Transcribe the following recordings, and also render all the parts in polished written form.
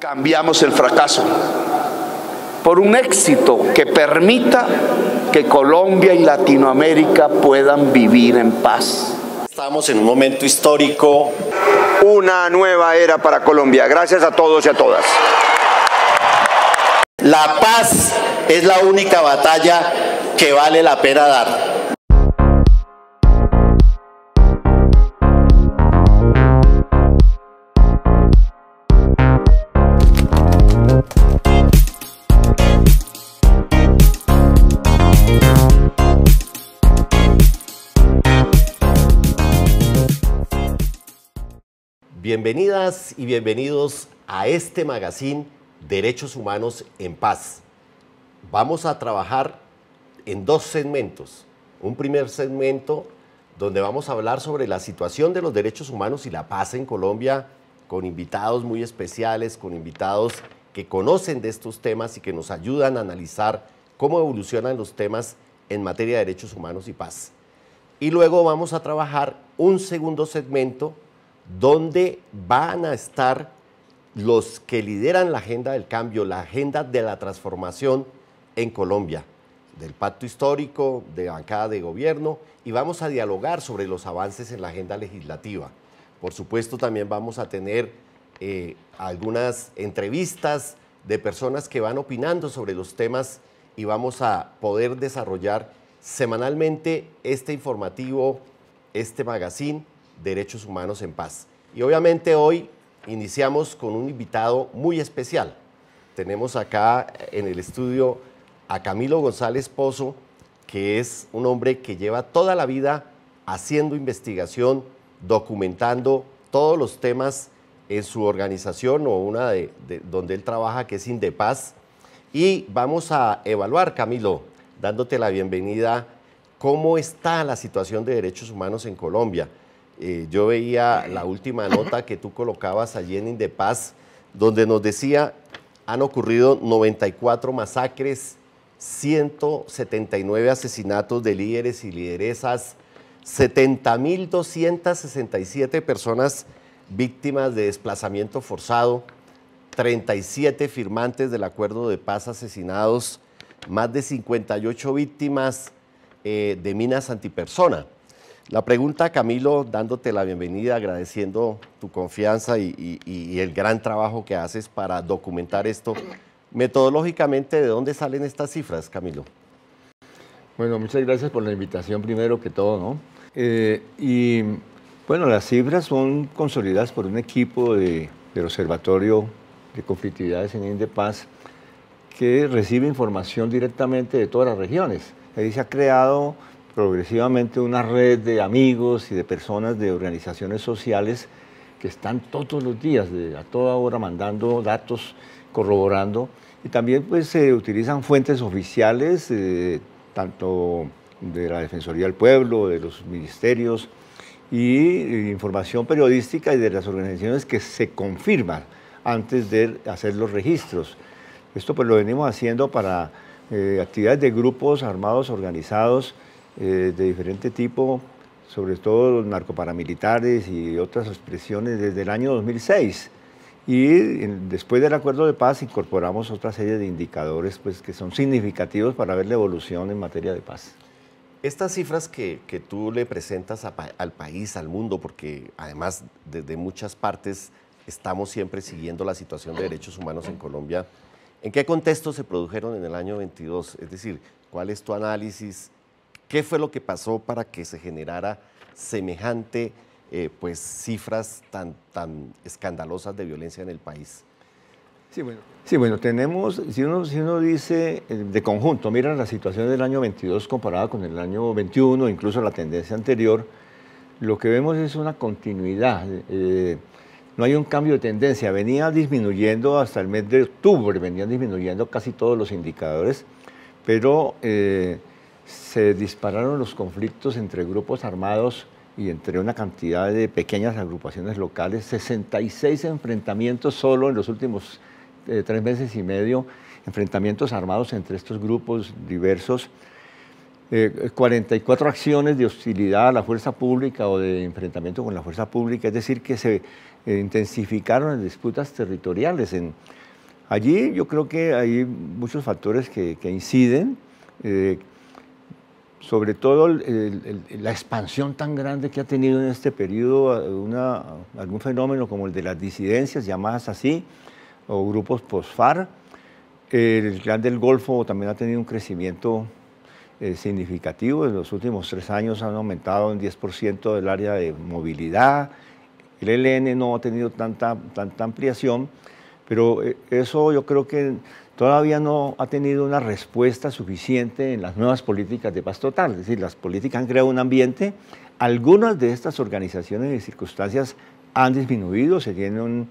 Cambiamos el fracaso por un éxito que permita que Colombia y Latinoamérica puedan vivir en paz. Estamos en un momento histórico. Una nueva era para Colombia. Gracias a todos y a todas. La paz es la única batalla que vale la pena dar. Bienvenidas y bienvenidos a este magazine Derechos Humanos en Paz. Vamos a trabajar en dos segmentos. Un primer segmento donde vamos a hablar sobre la situación de los derechos humanos y la paz en Colombia, con invitados muy especiales, con invitados que conocen de estos temas y que nos ayudan a analizar cómo evolucionan los temas en materia de derechos humanos y paz. Y luego vamos a trabajar un segundo segmento donde van a estar los que lideran la agenda del cambio, la agenda de la transformación en Colombia, del pacto histórico, de bancada de gobierno, y vamos a dialogar sobre los avances en la agenda legislativa. Por supuesto, también vamos a tener algunas entrevistas de personas que van opinando sobre los temas y vamos a poder desarrollar semanalmente este informativo, este magazine, Derechos Humanos en Paz. Y obviamente hoy iniciamos con un invitado muy especial. Tenemos acá en el estudio a Camilo González Pozo, que es un hombre que lleva toda la vida haciendo investigación, documentando todos los temas en su organización o una de donde él trabaja, que es Indepaz. Y vamos a evaluar, Camilo, dándote la bienvenida, cómo está la situación de derechos humanos en Colombia. Yo veía la última nota que tú colocabas allí en Indepaz, donde nos decía, han ocurrido 94 masacres, 179 asesinatos de líderes y lideresas, 70.267 personas víctimas de desplazamiento forzado, 37 firmantes del acuerdo de paz asesinados, más de 58 víctimas de minas antipersona. La pregunta, Camilo, dándote la bienvenida, agradeciendo tu confianza y el gran trabajo que haces para documentar esto. Metodológicamente, ¿de dónde salen estas cifras, Camilo? Bueno, muchas gracias por la invitación, primero que todo, ¿no? Y bueno, las cifras son consolidadas por un equipo del Observatorio de Conflictividades en Indepaz que recibe información directamente de todas las regiones. Ahí se ha creado progresivamente una red de amigos y de personas de organizaciones sociales que están todos los días, a toda hora, mandando datos, corroborando. Y también pues se utilizan fuentes oficiales, tanto de la Defensoría del Pueblo, de los ministerios, y información periodística y de las organizaciones que se confirman antes de hacer los registros. Esto pues lo venimos haciendo para actividades de grupos armados organizados, de diferente tipo, sobre todo los narcoparamilitares y otras expresiones desde el año 2006. Y después del acuerdo de paz incorporamos otra serie de indicadores pues, que son significativos para ver la evolución en materia de paz. Estas cifras que tú le presentas al país, al mundo, porque además desde muchas partes estamos siempre siguiendo la situación de derechos humanos en Colombia, ¿en qué contexto se produjeron en el año 22? Es decir, ¿cuál es tu análisis? ¿Qué fue lo que pasó para que se generara semejante pues, cifras tan escandalosas de violencia en el país? Sí, bueno, tenemos, si uno dice de conjunto, mira la situación del año 22 comparada con el año 21, incluso la tendencia anterior, lo que vemos es una continuidad, no hay un cambio de tendencia, venía disminuyendo hasta el mes de octubre, venían disminuyendo casi todos los indicadores, pero se dispararon los conflictos entre grupos armados y entre una cantidad de pequeñas agrupaciones locales, 66 enfrentamientos solo en los últimos 3 meses y medio, enfrentamientos armados entre estos grupos diversos. 44 acciones de hostilidad a la fuerza pública o de enfrentamiento con la fuerza pública, es decir, que se intensificaron las disputas territoriales. Allí yo creo que hay muchos factores que inciden, sobre todo la expansión tan grande que ha tenido en este periodo algún fenómeno como el de las disidencias, llamadas así, o grupos post-FARC. El Clan del Golfo también ha tenido un crecimiento significativo. En los últimos 3 años han aumentado en 10% el área de movilidad. El ELN no ha tenido tanta ampliación, pero eso yo creo que todavía no ha tenido una respuesta suficiente en las nuevas políticas de paz total. Es decir, las políticas han creado un ambiente. Algunas de estas organizaciones y circunstancias han disminuido, se tiene un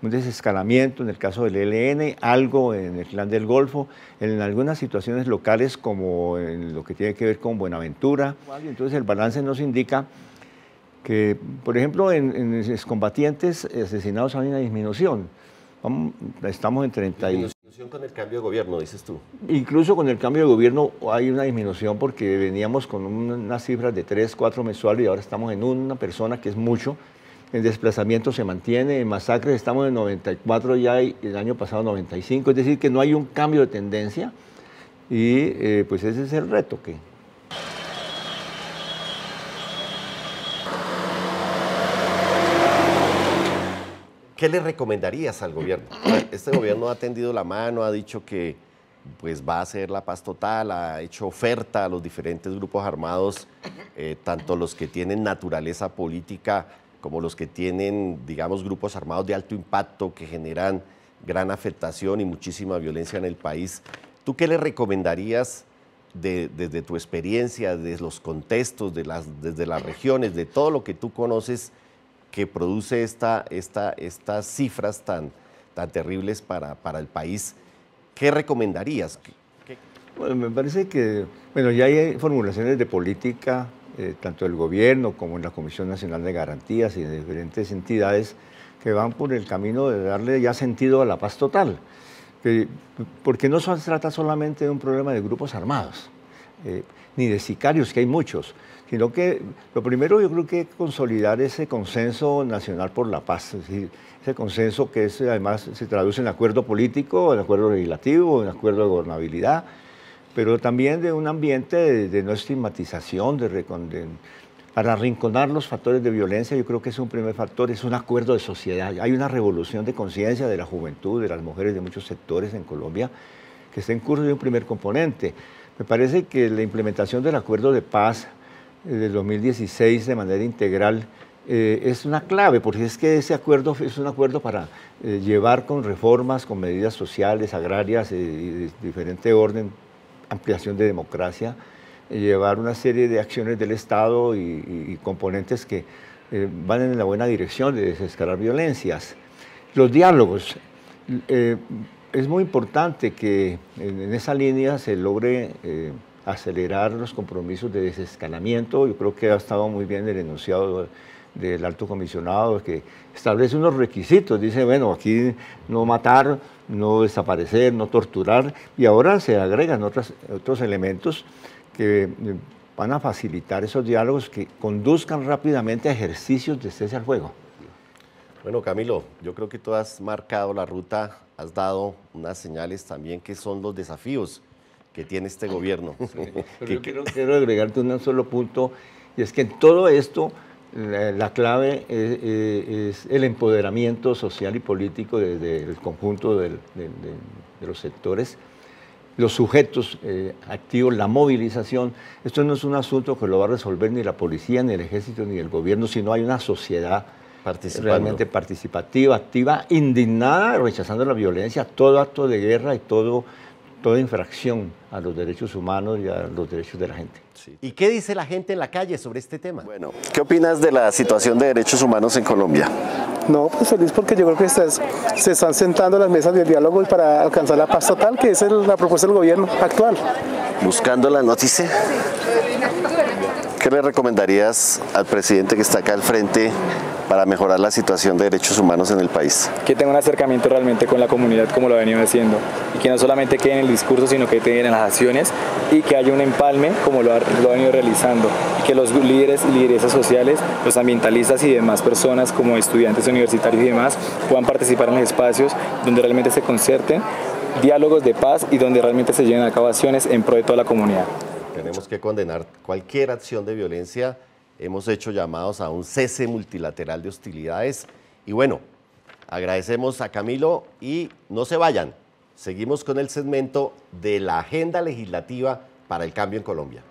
desescalamiento en el caso del ELN, algo en el Clan del Golfo, en algunas situaciones locales como en lo que tiene que ver con Buenaventura. Entonces el balance nos indica que, por ejemplo, en excombatientes asesinados hay una disminución. Estamos en 30 y... Disminución con el cambio de gobierno, dices tú. Incluso con el cambio de gobierno hay una disminución porque veníamos con unas cifras de 3, 4 mensuales y ahora estamos en una persona, que es mucho. El desplazamiento se mantiene, en masacres estamos en 94 ya y el año pasado 95, es decir, que no hay un cambio de tendencia y pues ese es el reto que... ¿Qué le recomendarías al gobierno? Este gobierno ha tendido la mano, ha dicho que pues, va a hacer la paz total, ha hecho oferta a los diferentes grupos armados, tanto los que tienen naturaleza política como los que tienen, digamos, grupos armados de alto impacto que generan gran afectación y muchísima violencia en el país. ¿Tú qué le recomendarías desde tu experiencia, desde los contextos, desde las regiones, de todo lo que tú conoces, que produce estas cifras tan terribles para el país? ¿Qué recomendarías? Bueno, me parece que ya hay formulaciones de política, tanto del gobierno como en la Comisión Nacional de Garantías y de diferentes entidades que van por el camino de darle ya sentido a la paz total. Porque no se trata solamente de un problema de grupos armados, ni de sicarios, que hay muchos, sino que lo primero yo creo que es consolidar ese consenso nacional por la paz, es decir, ese consenso que además se traduce en acuerdo político, en acuerdo legislativo, en acuerdo de gobernabilidad, pero también de un ambiente de no estigmatización, para arrinconar los factores de violencia. Yo creo que es un primer factor, es un acuerdo de sociedad. Hay una revolución de conciencia de la juventud, de las mujeres de muchos sectores en Colombia, que está en curso de un primer componente. Me parece que la implementación del acuerdo de paz del 2016 de manera integral es una clave, porque es que ese acuerdo es un acuerdo para llevar con reformas, con medidas sociales, agrarias y de diferente orden, ampliación de democracia, llevar una serie de acciones del Estado y componentes que van en la buena dirección de desescalar violencias. Los diálogos. Es muy importante que en esa línea se logre acelerar los compromisos de desescalamiento. Yo creo que ha estado muy bien el enunciado del alto comisionado, que establece unos requisitos. Dice, bueno, aquí no matar, no desaparecer, no torturar, y ahora se agregan otros elementos que van a facilitar esos diálogos que conduzcan rápidamente a ejercicios de cese al fuego. Bueno, Camilo, yo creo que tú has marcado la ruta, has dado unas señales también que son los desafíos que tiene este gobierno. Sí, pero yo quiero agregarte un solo punto, y es que en todo esto la clave es el empoderamiento social y político del conjunto de los sectores, los sujetos activos, la movilización. Esto no es un asunto que lo va a resolver ni la policía, ni el ejército, ni el gobierno, sino hay una sociedad realmente participativa, activa, indignada, rechazando la violencia, todo acto de guerra y toda infracción a los derechos humanos y a los derechos de la gente. Sí. ¿Y qué dice la gente en la calle sobre este tema? Bueno, ¿qué opinas de la situación de derechos humanos en Colombia? No, pues feliz porque yo creo que se están sentando las mesas de diálogo para alcanzar la paz total, que es la propuesta del gobierno actual. Buscando la noticia. ¿qué le recomendarías al presidente que está acá al frente para mejorar la situación de derechos humanos en el país? Que tenga un acercamiento realmente con la comunidad como lo ha venido haciendo y que no solamente quede en el discurso sino que quede en las acciones y que haya un empalme como lo ha venido realizando y que los líderes y lideresas sociales, los ambientalistas y demás personas como estudiantes universitarios y demás puedan participar en los espacios donde realmente se concerten diálogos de paz y donde realmente se lleven a cabo acciones en pro de toda la comunidad. Tenemos que condenar cualquier acción de violencia. Hemos hecho llamados a un cese multilateral de hostilidades. Y bueno, agradecemos a Camilo y no se vayan. Seguimos con el segmento de la agenda legislativa para el cambio en Colombia.